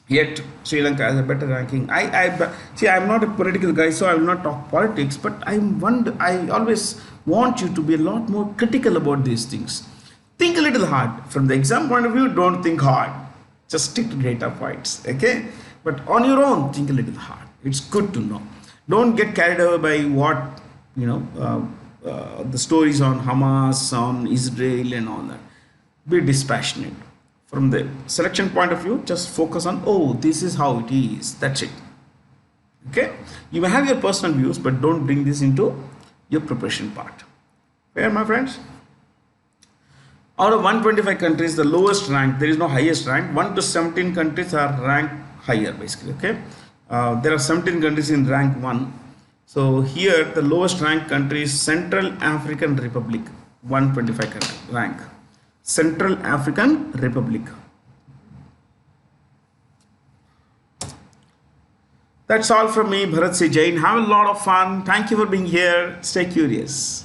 Yet Sri Lanka has a better ranking. I'm not a political guy, so I will not talk politics, but I always want you to be a lot more critical about these things. Think a little hard. From the exam point of view, don't think hard. Just stick to data points, okay? But on your own, think a little hard. It's good to know. Don't get carried away by what, the stories on Hamas, on Israel and all that. Be dispassionate. From the selection point of view, just focus on, oh, this is how it is. That's it. Okay? You may have your personal views, but don't bring this into your preparation part. Fair, my friends? Out of 125 countries, the lowest rank, there is no highest rank. 1 to 17 countries are ranked higher, basically. Okay, there are 17 countries in rank 1. So here, the lowest ranked country is Central African Republic, 125 country rank. Central African Republic. That's all from me, Bharat C. Jain. Have a lot of fun. Thank you for being here. Stay curious.